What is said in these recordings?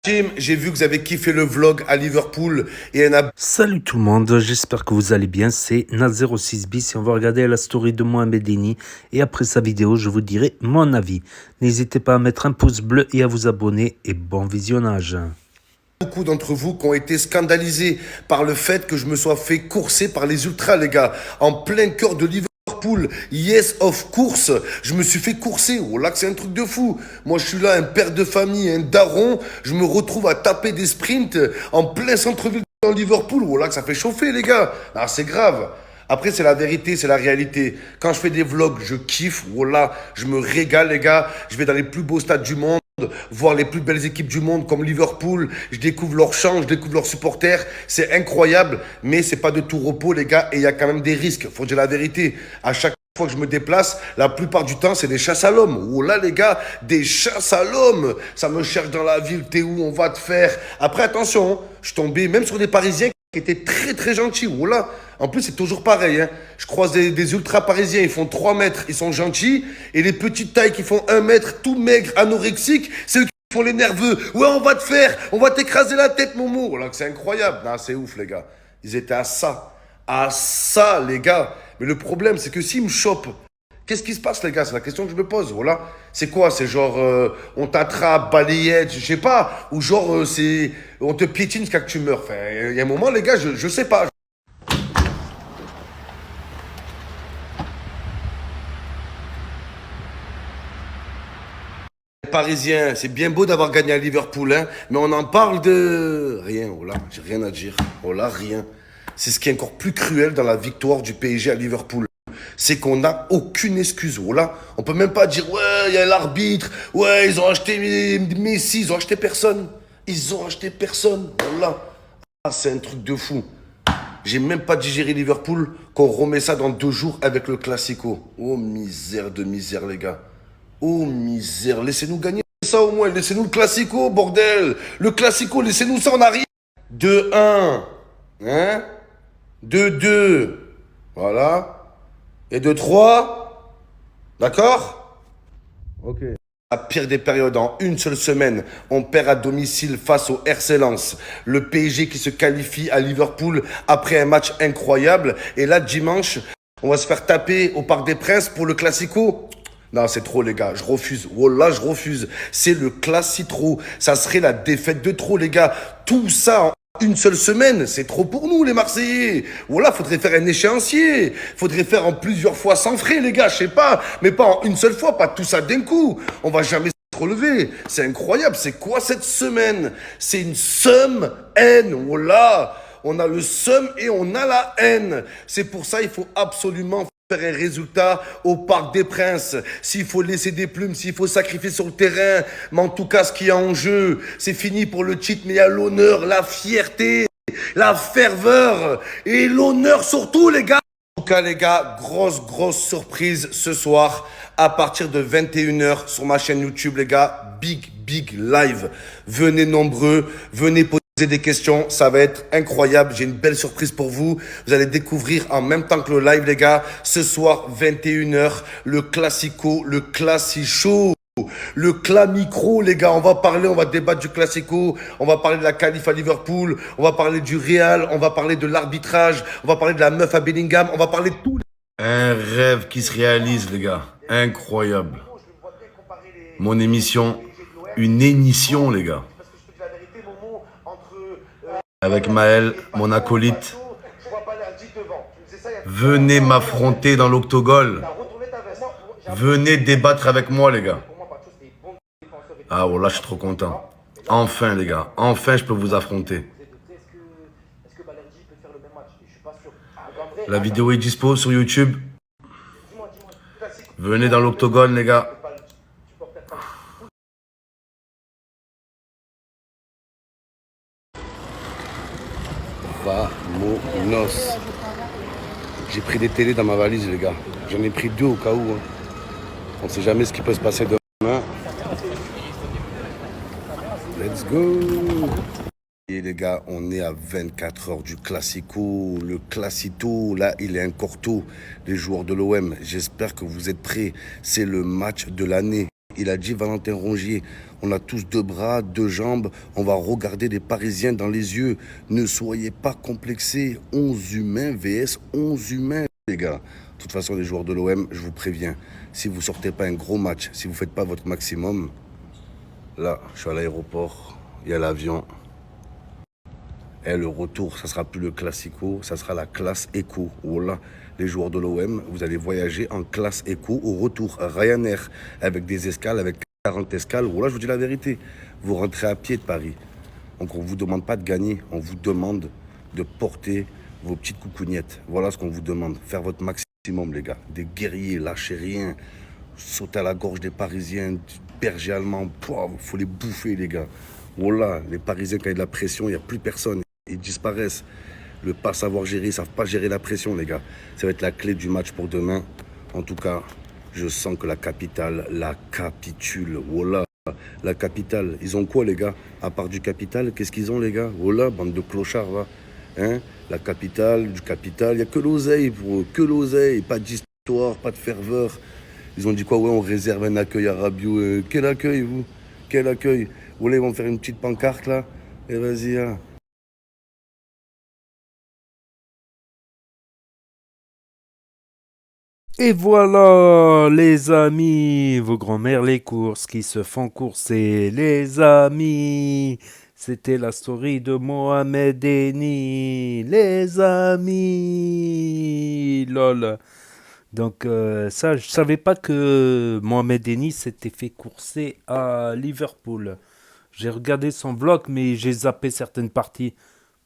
Jim, j'ai vu que vous avez kiffé le vlog à Liverpool et un ab... Salut tout le monde, j'espère que vous allez bien, c'est Naz06bis et on va regarder la story de Mohamed Eni et après sa vidéo je vous dirai mon avis. N'hésitez pas à mettre un pouce bleu et à vous abonner et bon visionnage. Beaucoup d'entre vous qui ont été scandalisés par le fait que je me sois fait courser par les ultras, les gars, en plein cœur de Liverpool. Yes, of course, je me suis fait courser. Oh là, que c'est un truc de fou. Moi, je suis là, un père de famille, un daron. Je me retrouve à taper des sprints en plein centre-ville dans Liverpool. Oh là, que ça fait chauffer, les gars. Ah, c'est grave. Après, c'est la vérité, c'est la réalité. Quand je fais des vlogs, je kiffe. Voilà, je me régale, les gars. Je vais dans les plus beaux stades du monde, voir les plus belles équipes du monde comme Liverpool. Je découvre leurs chants, je découvre leurs supporters. C'est incroyable, mais c'est pas de tout repos, les gars. Et il y a quand même des risques. Faut dire la vérité. À chaque fois que je me déplace, la plupart du temps, c'est des chasses à l'homme. Oh là, les gars, des chasses à l'homme. Ça me cherche dans la ville. T'es où? On va te faire. Après, attention, je suis tombé même sur des Parisiens qui étaient très très gentils. Oh là. En plus, c'est toujours pareil. Hein. Je croise des ultra parisiens, ils font 3 mètres, ils sont gentils. Et les petites tailles qui font 1 mètre, tout maigres, anorexiques, c'est eux qui font les nerveux. Ouais, on va te faire, on va t'écraser la tête, Momo. Là, c'est incroyable. Non, c'est ouf, les gars. Ils étaient à ça. À ça, les gars. Mais le problème, c'est que s'ils me chopent, qu'est-ce qui se passe, les gars? C'est la question que je me pose. Voilà. C'est quoi? C'est genre, on t'attrape, balayette, je sais pas. Ou genre, c'est, on te piétine jusqu'à que tu meurs. Enfin, il y a un moment, les gars, je sais pas. Parisien, c'est bien beau d'avoir gagné à Liverpool, hein, mais on en parle de rien. Oh là, j'ai rien à dire. Oh là, rien. C'est ce qui est encore plus cruel dans la victoire du PSG à Liverpool. C'est qu'on n'a aucune excuse. Oh là, on peut même pas dire ouais, il y a l'arbitre, ouais, ils ont acheté Messi, ils ont acheté personne. Ils ont acheté personne. Oh là, ah, c'est un truc de fou. J'ai même pas digéré Liverpool, qu'on remet ça dans 2 jours avec le Classico. Oh misère de misère, les gars. Oh misère, laissez-nous gagner ça au moins, laissez-nous le Classico, bordel. Le Classico, laissez-nous ça en arrière. 2-1, hein? 2-2, voilà. Et 2-3, d'accord? Ok. La pire des périodes, en une seule semaine, on perd à domicile face au RC Lens. Le PSG qui se qualifie à Liverpool après un match incroyable. Et là, dimanche, on va se faire taper au Parc des Princes pour le Classico. Non, c'est trop, les gars. Je refuse. Oh là, je refuse. C'est le classitro. Ça serait la défaite de trop, les gars. Tout ça en une seule semaine, c'est trop pour nous, les Marseillais. Voilà, faudrait faire un échéancier. Faudrait faire en plusieurs fois sans frais, les gars. Je sais pas. Mais pas en une seule fois, pas tout ça d'un coup. On va jamais se relever. C'est incroyable. C'est quoi cette semaine? C'est une somme haine. Voilà. On a le seum et on a la haine. C'est pour ça il faut absolument faire un résultat au Parc des Princes. S'il faut laisser des plumes, s'il faut sacrifier sur le terrain, mais en tout cas, ce qu'il y a en jeu, c'est fini pour le titre, mais il y a l'honneur, la fierté, la ferveur et l'honneur surtout, les gars. En tout cas, les gars, grosse surprise ce soir à partir de 21 h sur ma chaîne YouTube, les gars. Big live. Venez nombreux, venez poser des questions, ça va être incroyable. J'ai une belle surprise pour vous. Vous allez découvrir en même temps que le live, les gars. Ce soir, 21 h, le Classico, le Classico. Le Clamicro, les gars, on va parler, on va débattre du Classico, on va parler de la qualif à Liverpool, on va parler du Real, on va parler de l'arbitrage, on va parler de la meuf à Bellingham, on va parler de tout. Un rêve qui se réalise, les gars. Incroyable. Mon émission, une émission, les gars. Avec Maël, mon acolyte. Venez m'affronter dans l'octogone. Venez débattre avec moi, les gars. Ah, oh là, je suis trop content. Enfin, les gars. Enfin, je peux vous affronter. La vidéo est dispo sur YouTube. Venez dans l'octogone, les gars. Vamonos. J'ai pris des télés dans ma valise, les gars. J'en ai pris 2 au cas où. Hein. On ne sait jamais ce qui peut se passer demain. Let's go. Et les gars, on est à 24 h du Classico. Le Classito, là, il est encore tôt. Les joueurs de l'OM, j'espère que vous êtes prêts. C'est le match de l'année. Il a dit Valentin Rongier, on a tous deux bras, deux jambes, on va regarder les Parisiens dans les yeux. Ne soyez pas complexés. 11 humains vs 11 humains, les gars. De toute façon, les joueurs de l'OM, je vous préviens, si vous sortez pas un gros match, si vous faites pas votre maximum, là, je suis à l'aéroport, il y a l'avion. Et le retour, ça sera plus le classico, ça sera la classe éco. Voilà, les joueurs de l'OM, vous allez voyager en classe éco au retour. Ryanair, avec des escales, avec 40 escales. Voilà, je vous dis la vérité. Vous rentrez à pied de Paris. Donc on ne vous demande pas de gagner, on vous demande de porter vos petites coucougnettes. Voilà ce qu'on vous demande. Faire votre maximum, les gars. Des guerriers, lâchez rien. Sauter à la gorge des Parisiens, du berger allemand. Il faut les bouffer, les gars. Voilà, les Parisiens, quand il y a de la pression, il n'y a plus personne. Ils disparaissent. Le pas savoir gérer, ils ne savent pas gérer la pression, les gars. Ça va être la clé du match pour demain. En tout cas, je sens que la capitale la capitule. Voilà. La capitale, ils ont quoi, les gars? À part du capital, qu'est-ce qu'ils ont, les gars? Voilà, bande de clochards, va. Hein? La capitale, du capital, il n'y a que l'oseille pour eux, que l'oseille, pas d'histoire, pas de ferveur. Ils ont dit quoi? Ouais, on réserve un accueil à Rabiot. Quel accueil, vous? Quel accueil? Vous voulez, ils vont faire une petite pancarte, là? Et vas-y, hein. Et voilà, les amis, vos grands-mères, les courses qui se font courser, les amis. C'était la story de Mohamed Eni, les amis. Lol. Donc ça, je savais pas que Mohamed Eni s'était fait courser à Liverpool. J'ai regardé son vlog, mais j'ai zappé certaines parties.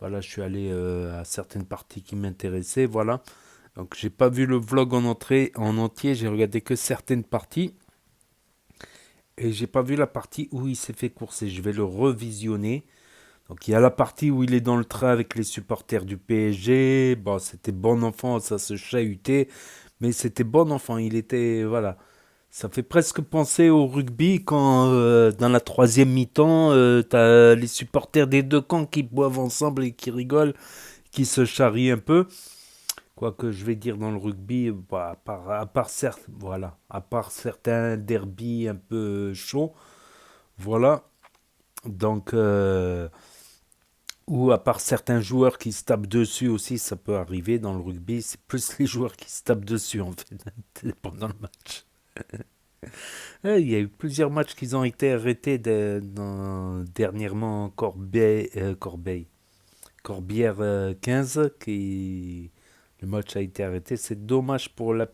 Voilà, je suis allé à certaines parties qui m'intéressaient, voilà. Donc j'ai pas vu le vlog en entier, j'ai regardé que certaines parties et j'ai pas vu la partie où il s'est fait courser. Je vais le revisionner. Donc il y a la partie où il est dans le train avec les supporters du PSG. Bon, c'était bon enfant, ça se chahutait, mais c'était bon enfant. Il était voilà. Ça fait presque penser au rugby quand dans la troisième mi-temps, t'as les supporters des deux camps qui boivent ensemble et qui rigolent, qui se charrient un peu. Quoi que je vais dire dans le rugby, bah, voilà, à part certains derbies un peu chauds, voilà. Donc, ou à part certains joueurs qui se tapent dessus aussi, ça peut arriver dans le rugby. C'est plus les joueurs qui se tapent dessus en fait pendant le match. Il y a eu plusieurs matchs qui ont été arrêtés dernièrement Corbière 15 qui le match a été arrêté. C'est dommage pour la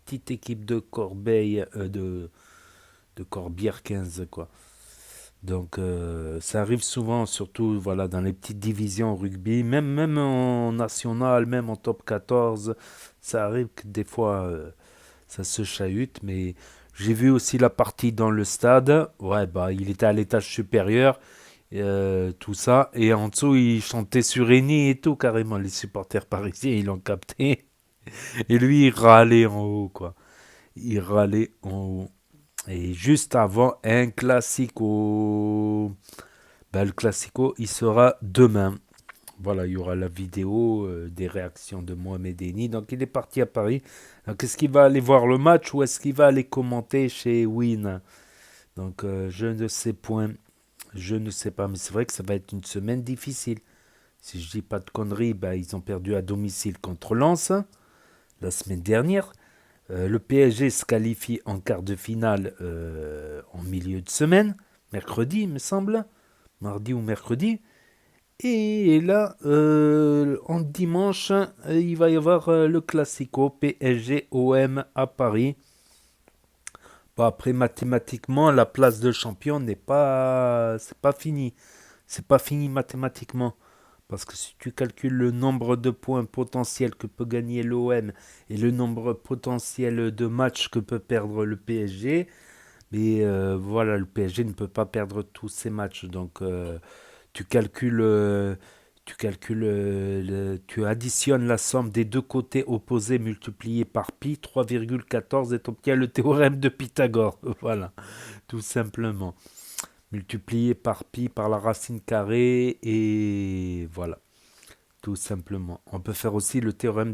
petite équipe de Corbeil de Corbière 15 quoi. Donc ça arrive souvent, surtout voilà dans les petites divisions au rugby, même en national, même en top 14, ça arrive que des fois ça se chahute, mais j'ai vu aussi la partie dans le stade. Ouais, bah il était à l'étage supérieur, tout ça, et en dessous il chantait sur Eni et tout carrément. Les supporters parisiens ils l'ont capté, et lui il râlait en haut quoi. Il râlait en haut. Et juste avant un classico. Bah, le classico, il sera demain. Voilà, il y aura la vidéo des réactions de Mohamed Eni. Donc, il est parti à Paris. Donc, est-ce qu'il va aller voir le match ou est-ce qu'il va aller commenter chez Win? Donc, je ne sais point. Je ne sais pas. Mais c'est vrai que ça va être une semaine difficile. Si je dis pas de conneries, bah, ils ont perdu à domicile contre Lens la semaine dernière. Le PSG se qualifie en quart de finale en milieu de semaine, mercredi, il me semble, mardi ou mercredi. Et là, en dimanche, il va y avoir le Classico PSG-OM à Paris. Bon, après, mathématiquement, la place de champion c'est pas fini. C'est pas fini mathématiquement. Parce que si tu calcules le nombre de points potentiels que peut gagner l'OM et le nombre potentiel de matchs que peut perdre le PSG, mais voilà, le PSG ne peut pas perdre tous ses matchs. Donc tu calcules, tu additionnes la somme des deux côtés opposés multiplié par pi, 3,14 et tu obtiens le théorème de Pythagore. Voilà, tout simplement multiplié par pi par la racine carrée et voilà, tout simplement. On peut faire aussi le théorème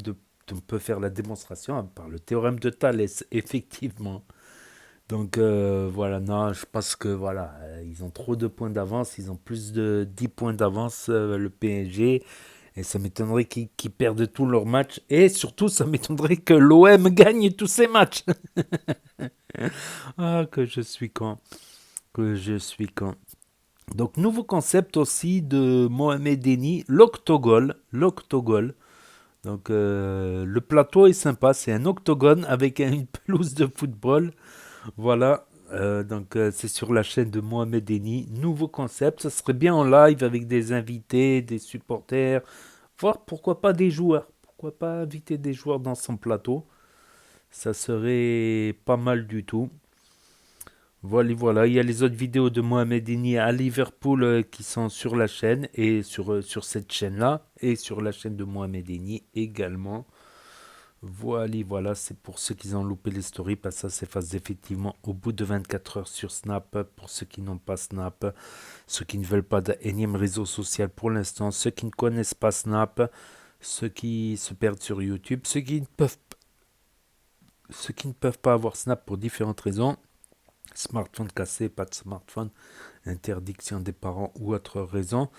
on peut faire la démonstration par le théorème de Thalès, effectivement. Donc voilà, non, je pense que voilà, ils ont trop de points d'avance, ils ont plus de 10 points d'avance, le PSG, et ça m'étonnerait qu'ils perdent tous leurs matchs, et surtout ça m'étonnerait que l'OM gagne tous ses matchs. Ah, que je suis con, que je suis con. Donc nouveau concept aussi de Mohamed Eni, l'octogone, l'octogone. Donc le plateau est sympa, c'est un octogone avec une pelouse de football. Voilà, c'est sur la chaîne de Mohamed Eni. Nouveau concept, ça serait bien en live avec des invités, des supporters, voire pourquoi pas des joueurs. Pourquoi pas inviter des joueurs dans son plateau. Ça serait pas mal du tout. Voilà, voilà. Il y a les autres vidéos de Mohamed Eni à Liverpool qui sont sur la chaîne et sur cette chaîne-là et sur la chaîne de Mohamed Eni également. Voilà, voilà, c'est pour ceux qui ont loupé les stories, parce que ça s'efface effectivement au bout de 24 heures sur Snap, pour ceux qui n'ont pas Snap, ceux qui ne veulent pas d'énième réseau social pour l'instant, ceux qui ne connaissent pas Snap, ceux qui se perdent sur YouTube, ceux qui ne peuvent pas avoir Snap pour différentes raisons, smartphone cassé, pas de smartphone, interdiction des parents ou autre raison,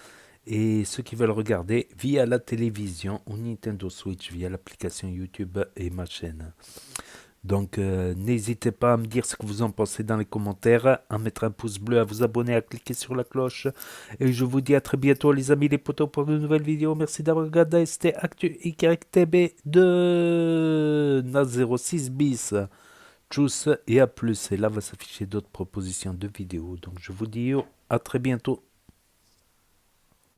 et ceux qui veulent regarder via la télévision ou Nintendo Switch via l'application YouTube et ma chaîne. Donc n'hésitez pas à me dire ce que vous en pensez dans les commentaires, à mettre un pouce bleu, à vous abonner, à cliquer sur la cloche. Et je vous dis à très bientôt les amis les potos pour de nouvelles vidéos. Merci d'avoir regardé. C'était Actu YTB de Na06 bis. Tchuss et à plus. Et là va s'afficher d'autres propositions de vidéos. Donc je vous dis à très bientôt.